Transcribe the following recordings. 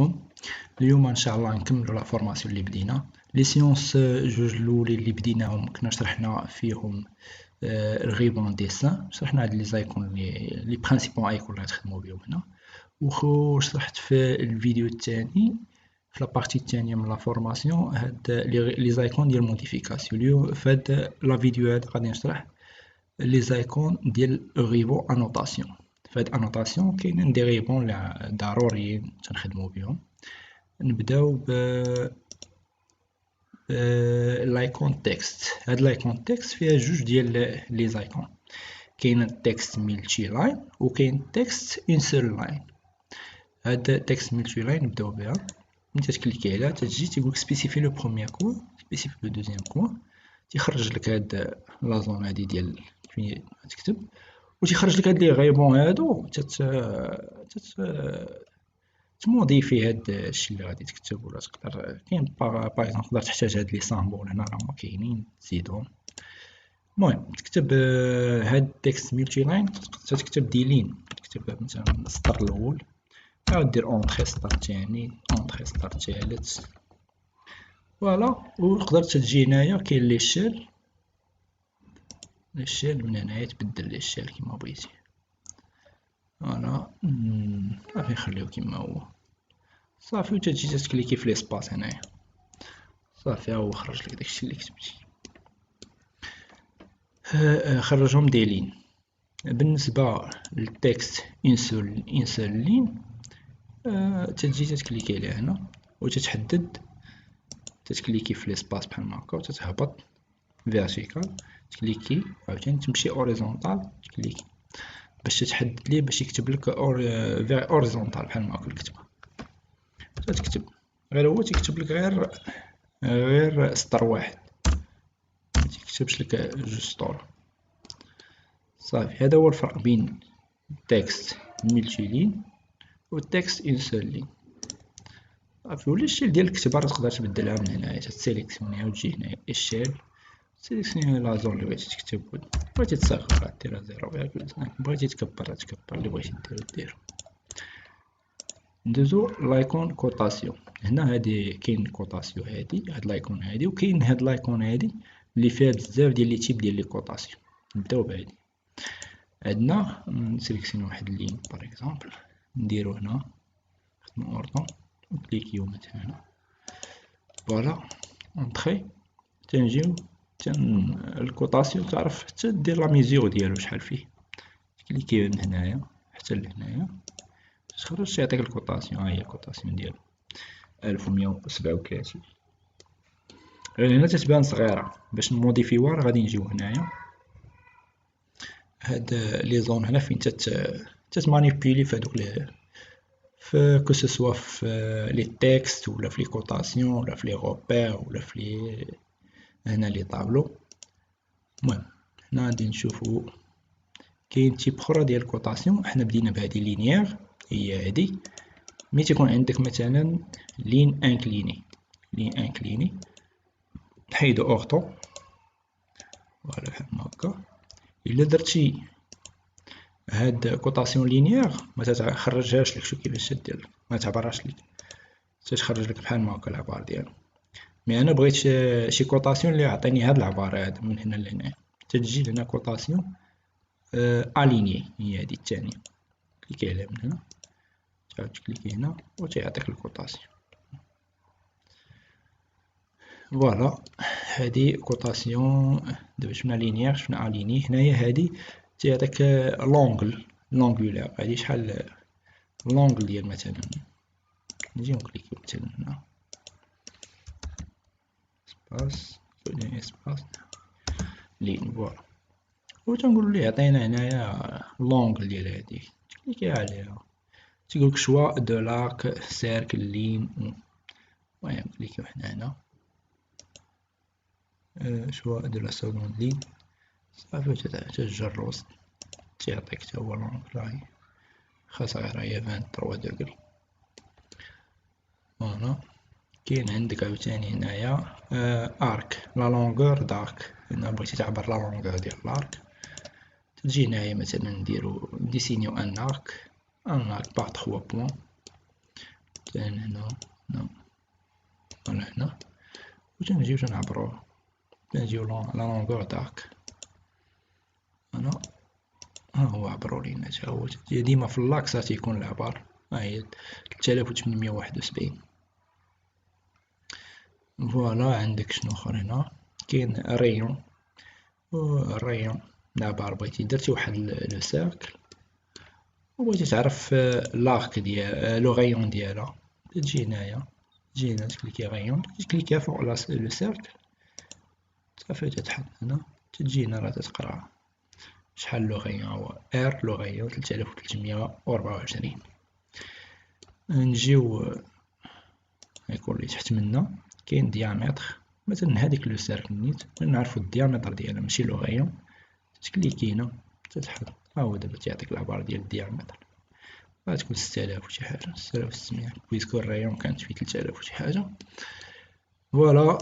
عليكم. اليوم ان شاء الله نكملوا لا فورماسيون اللي بدينا لي سيونس جوج الاولين اللي بديناهم. كنا شرحنا فيهم الغيبون ديسان، شرحنا هاد لي زايكون لي برينسيبال ايكون اللي غتخدموا بهم هنا، وشرحت في الفيديو الثاني في لابارتي الثانيه من لا فورماسيون هاد لي زايكون ديال موديفيكاسيون. اليوم في هاد لا فيديو هاد غادي نشرح لي زايكون ديال غيبون انوتاسيون. في هاد انوتاسيون كاينين دي غيبون ضروريين تنخدموا بهم. نبداو ب لايكون تكست. هاد لايكون تكست فيها جوج ديال لي زايكون، كاين تكست ملتي لاين وكاين تكست اون سول لاين. هاد تكست ملتي لاين نبداو بها. ملي تكليكي عليها تجي تيقولك سبيسيفي لو بروميير كوان، سبيسيفي لو دوزيام كوان، تيخرج لك هاد لا زون هادي ديال فين تكتب، وتيخرج لك هاد لي غيبون هادو تموديفي هاد الشي اللي غادي تكتب. ولا تقدر كاين باغ اكزومبل تقدر تحتاج هاد لي سامبول هنا راهم كاينين تزيدهم. المهم تكتب هاد تكست ملتي لاين، تكتب دي لين، تكتب مثلا السطر الاول، عاود دير اونطري سطر الثاني، اونطري سطر الثالث، فوالا. وتقدر تجي هنايا كاين ليشيل من هنايا تبدل ليشيل كيما بغيتي، فوالا. صافي نخليو كيما هو صافي. وتجي تكليكي في ليسباس هنايا صافي، ها هو خرج لك داكشي اللي كتبتي. خرجهم دي لين. بالنسبه للتكست اون سول لين، تجي تكليكي عليها هنا وتتحدد، تكليكي في ليسباس بحال هكا وتتهبط فيرتيكال، تكليكي عاوتاني تمشي اوريزونطال، تكليكي باش تحدد ليه باش يكتب لك اوريزونطال بحال هكا الكتابه. تكتب غير هو تكتب لك غير سطر واحد، متيكتبش لك جوج سطور. صافي هذا هو الفرق بين التكست ملتي لين والتكست اون سول لين. صافي. ولا الشيل ديال الكتابه تقدر تبدلها من هنايا، تسيليكسيونيها وتجي هنايا الشيل، تسيليكسيوني لا زون اللي بغيتي تكتب. بغيتي تصغر ديرها 0.5، بغيتي تكبر تكبر، اللي بغيتي دير. ندوزو لايكون كوطاسيون. هنا هادي كاين كوطاسيون، هاد لايكون هادي، وكاين هاد لايكون هادي اللي فيها بزاف ديال لي تيب ديال لي كوطاسيون. نبداو بهادي. عندنا نسيليكسيوني واحد اللين باغ اكزومبل، نديرو هنا نخدمو اوردون، نكليكيو مثلا هنا، فوالا اونطري. تنجيو الكوطاسيون تعرف حتى دير لا ميزور ديالو شحال فيه، تكليكي من هنايا حتى لهنايا تخرج يعطيك الكوطاسيون. ها هي الكوطاسيون ديالو 1137. هنا تتبان صغيره، باش نموديفيوها راه غادي نجيو هنايا هاد لي زون هنا فين تتمانيبيلي في هادوك في كو سوسوا في لي تيكست ولا في لي كوطاسيون ولا في لي غوبير ولا في لي هنا لي طابلو. المهم هنا غادي نشوفو كاين تيب اخرى ديال الكوطاسيون. حنا بدينا بهادي لينيير، هي هادي. ملي تيكون عندك مثلا لين انكليني تحيدو اورطو، فوالا بحال هكا. الا درتي هاد كوطاسيون لينيير ما تخرجهاش لك، شوف كيفاش تدير، ما تعبرهاش لك، تخرج لك بحال هكا العبار ديالو. مي انا بغيت شي كوطاسيون اللي يعطيني هاد العباره هاد من هنا لهنا. تجي هنا كوطاسيون اليني، هي هادي الثانيه، كليكي عليها من هنا، تعاود تكليكي هنا وتيعطيك الكوطاسيون. فوالا هادي كوطاسيون. دابا شفنا لينيير، شفنا اليني. هنايا هادي تيعطيك لونغولار، هادي شحال لونغل ديال مثلا. نجيو نكليكيو مثلا هنا سباس سباس لين، فوالا. وتنقولو ليه عطينا هنايا لونغل ديال هادي، تكليكي عليها تيقولك شوا دو لاك سيركل لين. المهم كليكيو حنا هنا شوا دو لا سكوند لين، صافي. تجر الوسط تيعطيك تا هو لونغل، راهي خاصها غير هي 23 دوغري، فوالا. كاين عندك عاوتاني هنايا ارك لا لونغور دارك. هنا بغيتي تعبر لا لونغور ديال الارك، تجي هنايا مثلا نديرو ديسينيو ان ارك باغ 3 بوين، تاني هنا، هنا ولا هنا، وتنجيو تنعبروه، تنجيو لا لونغور داك هنا، ها هو عبرو لينا تا هو ديما في اللاكس تيكون العبار، ها هي 3871. فوالا عندك شنوخر هنا، كاين ريون، الريون العبار بغيتي درتي واحد لو سيركل وبغيتي تعرف لاغك ديال لو غيون ديالها، تجي هنايا، تجي هنا تكليكي غيون، تكليكي فوق لو سيركل صافي تتحط هنا، تجي هنا راه تتقرا شحال لو غيون، هو ار لو غيون 3324. نجيو يكون لي تحت منا كاين ديامتر، مثلا هاديك لو سيركل نيت نعرفو الديامتر ديالها ماشي لو غيون، تكليكي هنا تتحط، ها هو دابا تيعطيك العبارة ديال الديامتر، غتكون 6000 وشي حاجة، 6600 بويسكو الريون كانت فيه 3000 وشي حاجة. فوالا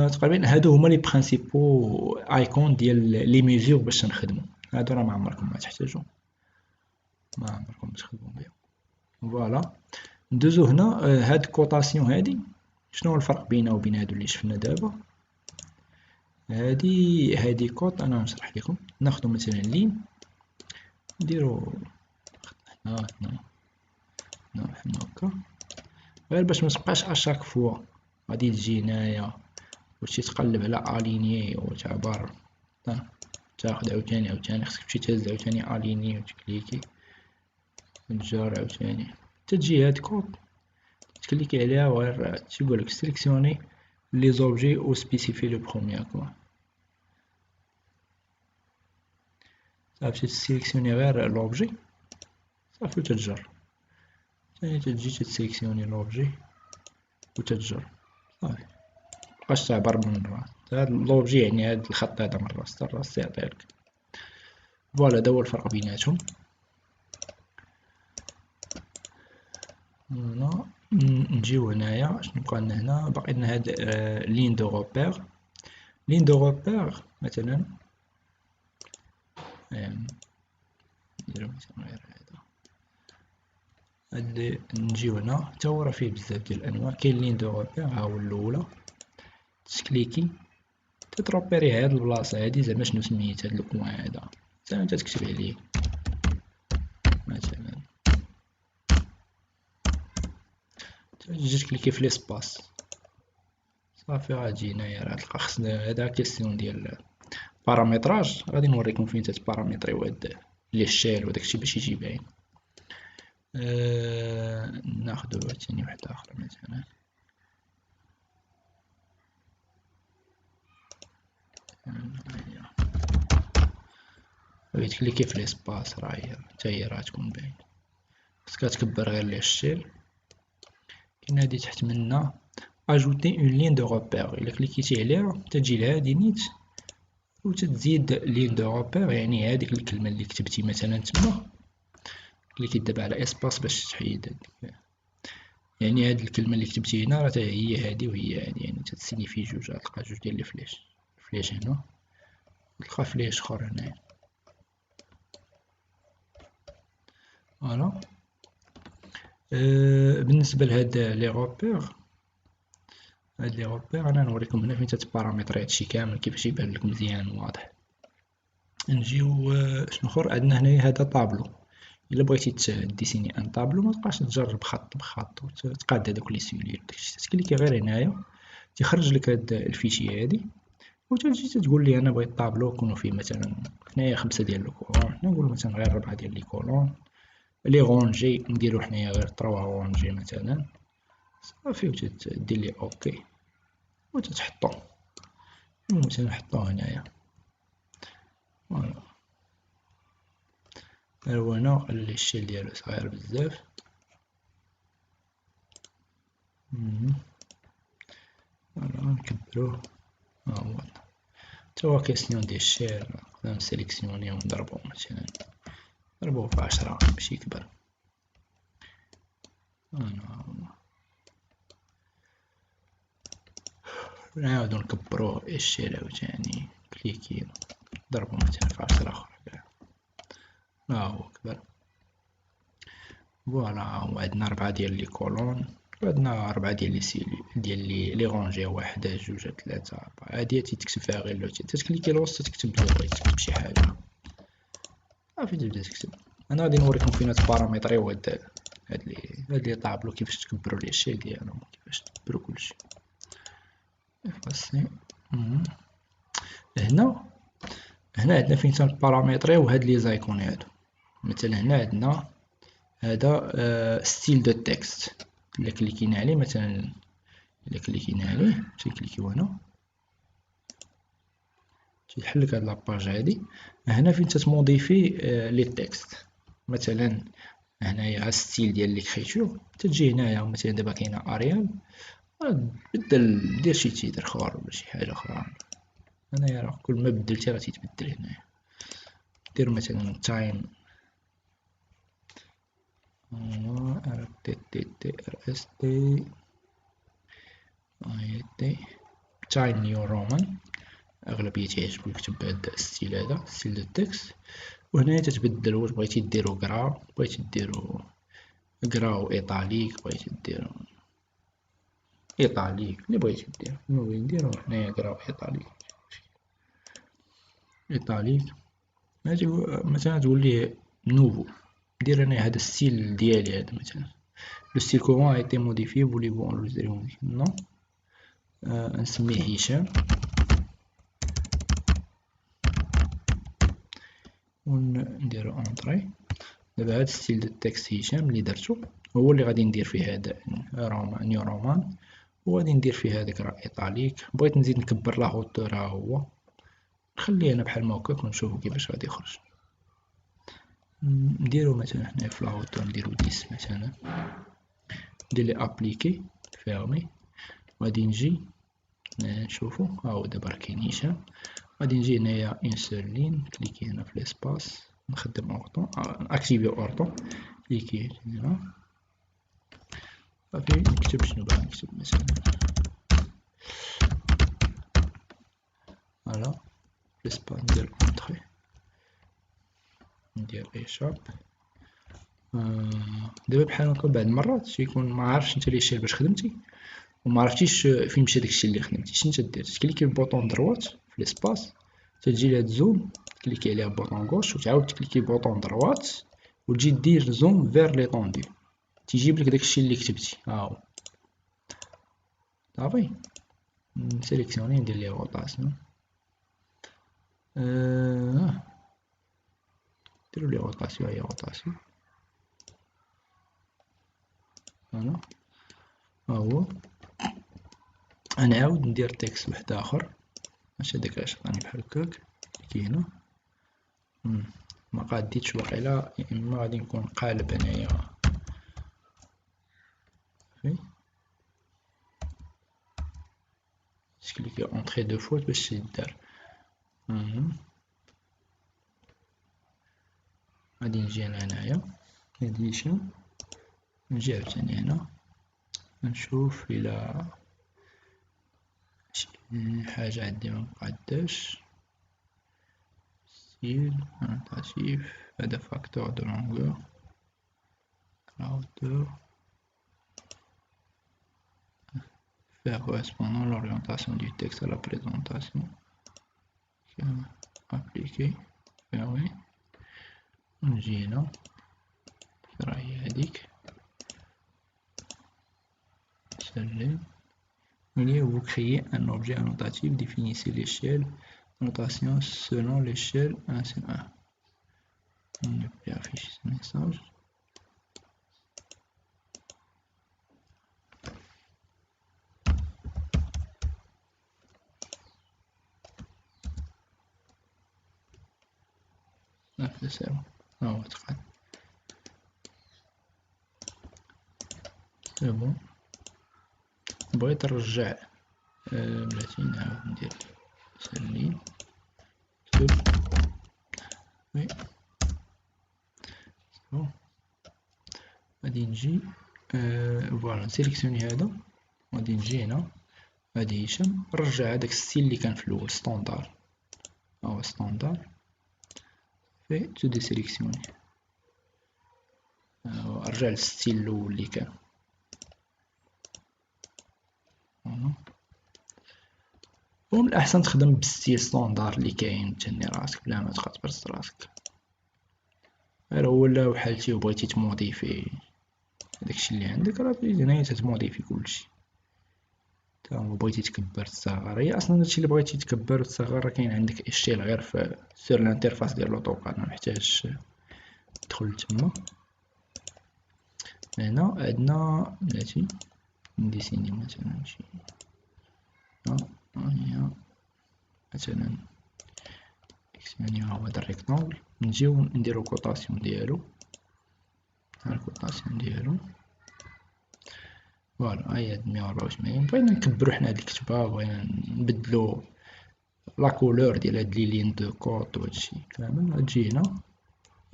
تقريبا هادو هما لي برينسيپو ايكون ديال لي ميزور باش نخدمو، هادو راه معمركم ما تحتاجو، ما عمركم تخدمو بهم. فوالا ندوزو هنا هاد كوطاسيون هادي، شنو هو الفرق بينها وبين هادو اللي شفنا دابا؟ هادي كوط، انا نشرح لكم، ناخدو مثلا لين نديرو هنا هنا هكا، غير باش متبقاش اشاك فوا غادي تجي هنايا وتمشي تقلب على الينيي وتعبر، تاخد عاوتاني خصك تمشي تهز عاوتاني الينيي وتكليكي تجار عاوتاني تجي هاد كوط تكليكي عليها، وغير تيقولك سيليكسيوني لي زوبجي و سبيسيفي لو بروميير كوا، صافي تسيليكسيوني غير لوبجي صافي وتتجر، ثاني تجي تسيليكسيوني لوبجي وتتجر صافي، متبقاش تعبر من الراس، هاد لوبجي يعني هاد الخط هذا من الراس يعطيلك. فوالا هذا هو الفرق بيناتهم. هنا نجيو هنايا شنو بقى لنا هنا، باقي لنا هاد لين دو روبير، لين دو روبير مثلا نديرو مثلا غير هذا، هاد نجيو هنا حتى هو راه فيه بزاف ديال الانواع، كاين لين دو روبير ها هو الاولى، تكليكي تتروبيري هاد البلاصه هادي، زعما شنو سميت هاد الكوان هذا، زعما تكتب عليه مثلا، تجي تكليكي في ليسباس صافي غادي هنايا راه تلقى خصنا هذا كيسيون ديال بارامتراج، غادي نوريكم فين تتبارامتريو هاد لي شيل وداكشي باش يجي باين. ناخدو ثاني واحد اخر مثلا، تكليكي في ليسباس راه هي حتى هي راه تكون باين، خصك تكبر غير لي شيل. كاين هادي تحت منا اجوتي اون لين دو روبير، الا كليكيتي عليها تجي لهادي نيت وتزيد لين دو روبير، يعني هاديك الكلمه اللي كتبتي مثلا تما كليكي دابا على اسباس باش تحيد هاديك، يعني هاد الكلمه اللي كتبتي هنا راه هي هادي وهي هادي، يعني تسينيفي جوج، غتلقى جوج ديال لي فليش هنا تلقى فليش اخر هنايا. فوالا بالنسبه لهاد لي روبير، هاد لي روبير انا نوريكم هنا فين تتبارامتري هادشي كامل كيفاش يبان لك مزيان وواضح. نجيو شنو اخر عندنا هنايا، هذا طابلو، الا بغيتي ديسيني ان طابلو ما تبقاش تجرب خط بخط وتقاد هذوك لي سولي وداكشي، تكليكي غير هنايا تيخرج لك هاد الفيشي هادي، وتجي تقول لي انا بغيت طابلو يكونوا فيه مثلا هنايا 5 ديال لو كولون، نقول مثلا غير 4 ديال لي كولون، لي غونجي نديرو حنايا غير 3 غونجي مثلا صافي، وتدير لي اوكي وتتحطو، مثلا نحطو هنايا. فوالا هو هنا خلي الشيل ديالو صغير بزاف، فوالا نكبروه، ها هو توا كيسيون ديال الشيل نقدر نسيليكسيونيه ونضربو مثلا، نضربوه في 10 باش يكبر. نعاودو نكبروه الشيل عاوتاني، كليكي نضربو مثلا في 10 اخر، ها هو كبر. فوالا وعندنا 4 ديال لي كولون، وعندنا 4 ديال لي سيلي ديال لي رونجي، 1 2 3 4. هادي تكتب فيها غير لو تتكليكي الوسط تكتب اللي بغيتي تكتب شي حاجة صافي تبدا تكتب. انا غادي نوريكم فين تباراميطريو هاد لي طابلو كيفاش تكبروا لي الشي ديالهم، كيفاش تكبروا كلشي. فاسي هنا عندنا فين تنباراميطريو هاد لي زايكون هادو. مثلا هنا عندنا هذا ستيل دو تكست، الا كليكينا عليه مثلا، الا كليكينا عليه تيكليكيو هنا تيحلك هاد لاباج هادي. هنا فين تتموديفي لي تكست، مثلا هنايا ستيل ديال ليكريتور، تجي هنايا مثلا دابا كاينه اريال، بدل دير شي تيتر اخر ولا شي حاجه اخرى. هنايا راه كل ما بدلتي راه تيتبدل. هنايا دير مثلا تايم ار تي تي تي ار اس تي اي تي تايم نيو رومان، اغلبيه تيعجبو يكتب بهاد الستيل هذا، ستيل دو تكست. وهنايا تتبدل واش بغيتي ديرو كرا، بغيتي ديرو كراو ايطاليك، بغيتي ديرو ايطاليك، اللي بغيتي دير. نبغي نديرو هنايا كراو ايطاليك، ايطاليك. هادي مثلا تقول ليه نوفو، دير انا هذا الستيل ديالي هذا مثلا. لو ستيل كومون ا ايتي موديفيي فوليفو انجستري نو. نسميه هشام ونديرو اونطري. دابا هاد ستيل دو تكست هشام اللي درتو هو اللي غادي ندير فيه هذا رومان نيو رومان، وغادي ندير فيه هذاك راه ايطاليك. بغيت نزيد نكبر لا هوتور ها هو، نخليه انا بحال ما هكاك ونشوفو كيفاش غادي يخرج. نديرو مثلا حنايا في لا هوتور نديرو 10 مثلا، ندير لي ابليكي فيرمي. غادي نجي نشوفو ها هو دابا راه كاين هشام. غادي نجي هنايا اون سول لين، كليكي هنا في ليسباس، نخدم اورطون، اكتيفي اورطون، كليكي هنا صافي. نكتب شنو باغي نكتب مثلا، فوالا ليسباس ندير اونطري، ندير ايشاب. دابا بحال هكا بعض المرات تيكون ما عارفش نتا ليشيل باش خدمتي وما عرفتيش فين مشى داكشي اللي خدمتي. شنو تدير؟ تكليكي البوطون دروات في ليسباس، تجي لهاد زوم تكليكي عليها بوطون غوش، وتعاود تكليكي بوطون دروات وتجي دير زوم فير ليطوندي، تيجيب لك داكشي اللي كتبتي. ها هو صافي. نسيليكسيوني ندير ليه روطاسيون، ديرو ليه روطاسيون، هي روطاسيون. فوالا ها هو. نعاود ندير تكست واحد اخر، ماشي هداك عشقاني بحال هكاك. كي هنا ما قاديتش واقيلا، يا اما غادي نكون قالب انايا. صافي تكليكي اونطري دو فوا باش يدار. غادي نجي انا هنايا اديشن، نجي عاوتاني هنا نشوف الى شي حاجة عندي مقاداش. ستيل انوتاتيف، هذا فاكتور دو لونغور، la hauteur, faire correspondant l'orientation du texte à la présentation. appliquer fermer. نجي هنا راهي هاديك سلم. Vous créez un objet annotatif, définissez l'échelle, notation selon l'échelle 1/1. On ne peut afficher ce message. C'est bon. On va traiter. C'est bon. بغيت نرجع بلاتي نعاود ندير سلي كتب وي بون. غادي نجي فوالا نسيليكسيوني هذا، غادي نجي هنا غادي هشام نرجع هداك الستيل اللي كان في الاول ستوندار. ها هو ستوندار في تو ديسيليكسيوني. رجع للستيل الاول اللي كان. ومن الاحسن تخدم بالستيل ستوندار اللي كاين تهني راسك بلا ما تبقى تبرز راسك. غير هو لا وحالتي وبغيتي تموديفي داكشي اللي عندك راه هنايا تتموديفي كلشي. تا بغيتي تكبر تصغر، هي اصلا هادشي اللي بغيتي تكبر وتصغر راه كاين عندك اشتيل غير في سور الانترفاس ديال لوطوكاد، محتاجش تدخل تما. هنا عندنا بلاتي نديسيني مثلا شي هي مثلا يعني ها هو هذا الريكتانغل، نجيو نديرو كوطاسيون ديالو، ها الكوطاسيون ديالو فوالا. هاهي هاد 184. بغينا نكبرو حنا هاد الكتبة، بغينا نبدلو لا كولور ديال هاد لي لين دو كود و هادشي كامل. تجي هنا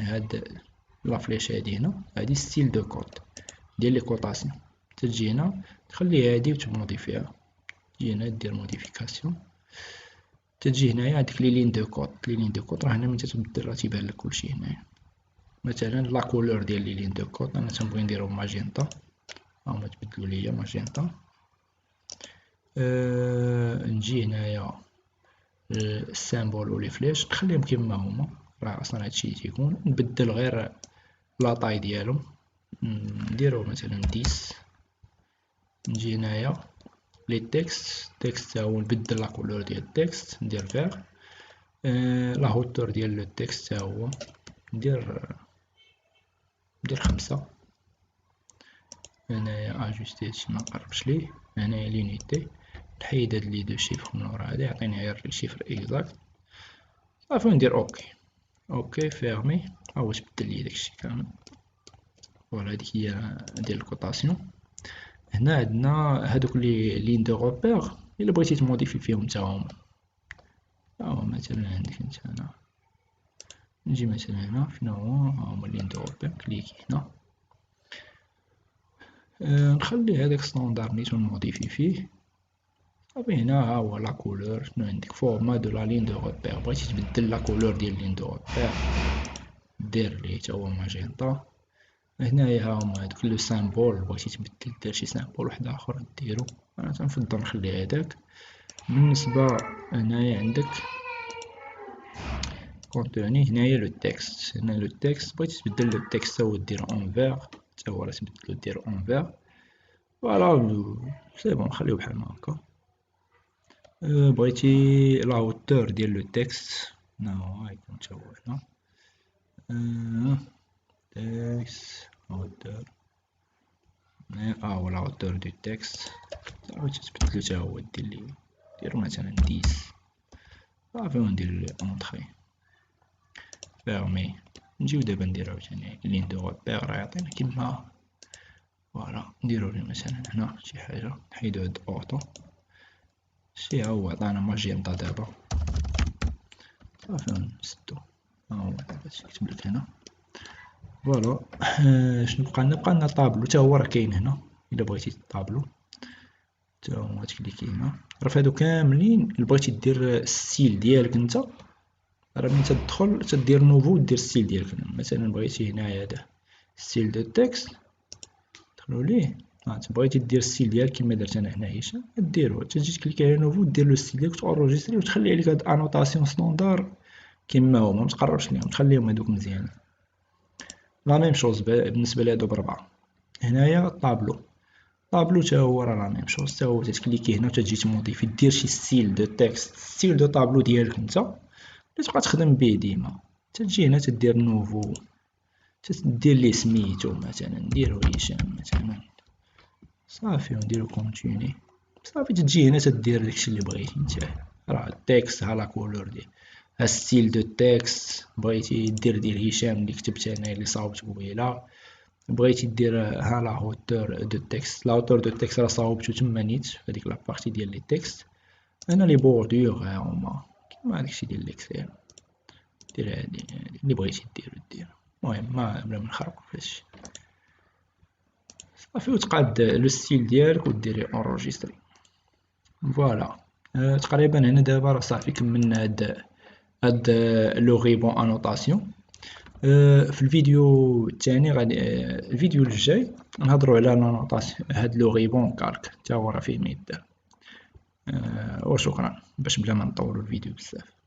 هاد لا فليش هادي هنا، هادي ستيل دو كود ديال لي كوطاسيون. تجي هنا تخلي هادي وتموديفيها، تجي هنا دير موديفيكاسيون، تجي هنايا هاديك لي لين دو كود. لي لين دو كود راه هنا من تتبدل راه تيبان لك كلشي هنايا. مثلا لا كولور ديال لي لين دو كود انا تنبغي نديرو ماجنتا، هاهما تبدلو ليا ماجنتا. نجي هنايا السامبول و لي فليش نخليهم كيما هما، راه اصلا هادشي تيكون. نبدل غير لا طاي ديالهم، نديرو مثلا 10. نجي هنايا لي تكست تا هو نبدل لا كولور ديال التكست، ندير فيغ. لا هوتور ديال لو تكست تا هو ندير 5. هنايا اجوستي هادشي منقربش ليه. هنايا لونيتي نحيد هاد لي دو شيفر من ورا هادا، يعطيني غير الشيفر اكزاكت صافي. ندير اوكي فيرمي. ها هو تبدل لي داكشي كامل. فوالا هاديك هي ديال الكوطاسيون. هنا عندنا هادوك لي لين دو روبير الا بغيتي تموديفي فيهم تا هما. مثلا عندك انت هنا، نجي مثلا هنا فين هما لين دو روبير، كليكي هنا نخلي هذاك ستوندار نيت ونموديفي فيه صافي. هنا ها هو لا كولور، شنو عندك فورما دو لا لين دو روبير. بغيتي تبدل لا كولور ديال لين دو روبير دير ليه تا هو ماجنتا. هنايا ها هما هادوك لو سامبول، بغيتي تبدل دير شي سامبول واحد اخر ديرو. انا تنفضل نخلي هداك. بالنسبه هنايا عندك كونتوني، هنايا لو تكست. هنا لو تكست بغيتي تبدل لو تكست تا هو دير اونفير، تا هو راه تبدلو دير اونفير. فوالا سي بون نخليو بحال ما هكا. بغيتي لا هوتور ديال لو تكست، هنا يكون تا هو هنا تكست هوتور. هو لا هوتور دو تكست صافي تتبدلو تا هو دير مثلا 10 صافي. وندير اونطخي فيرمي. نجيو دابا ندير عاوتاني لين دو روبير راه يعطينا كيما فوالا. نديرو ليه مثلا هنا شي حاجة، نحيدو هاد اوطو شي. ها هو عطانا ماجنتا دابا صافي ونسدو. ها هو دابا تكتبلك هنا فوالا. شنو بقى لنا طابلو تا هو راه كاين هنا. الا بغيتي طابلو تا هو تكليكي هنا، راه فهادو كاملين اللي بغيتي دير الستيل ديالك نتا. راه ملي تدخل تدير نوفو دير الستيل ديالك. مثلا بغيتي هنايا هذا ستيل دو تكست دخلو ليه. بغيتي دير الستيل ديالك كيما درت انا هنا هشام، ديرو تجي تكليكي على نوفو دير لو ستيل ديالك تونجستري وتخلي عليك هاد انوطاسيون ستوندار كيما هما، متقربش ليهم، تخليهم هادوك مزيانين. لا ميم شوز بالنسبه لهادو بربعه. هنايا طابلو تا هو راه لا ميم شوز، تا هو تتكليكي هنا وتجي تموديفي دير شي ستيل دو تكست، ستيل دو طابلو ديالك نتا اللي تبقى تخدم بيه ديما. تجي هنا تدير نوفو، تدير ليه سميتو مثلا نديرو هشام مثلا صافي. ونديرو كونتيني صافي. تجي هنا تدير داكشي اللي بغيتي نتا. راه التكست ها لا كولور ديال ها ستيل دو تكست. بغيتي دير هشام اللي كتبت انا اللي صاوبت قبيله. بغيتي دير ها لا هوتور دو تكست. لا هوتور دو تكست راه صاوبتو تما نيت في هاديك لا بارتي ديال لي تكست. هنا لي بوردور ها هما كيما داكشي ديال ليكسيل. دير هادي اللي بغيتي دير. المهم ما بلا ما نخربقو فهادشي صافي. وتقاد لو ستيل ديالك وديري اونجستري فوالا. تقريبا هنا دابا راه صافي كملنا هاد لو غيبون انوطاسيون. في الفيديو الثاني غادي الفيديو الجاي نهضروا على هاد لوغيبون كالك تا هو راه فيه ما يدار. وشكرا باش بلا ما نطولوا الفيديو بزاف.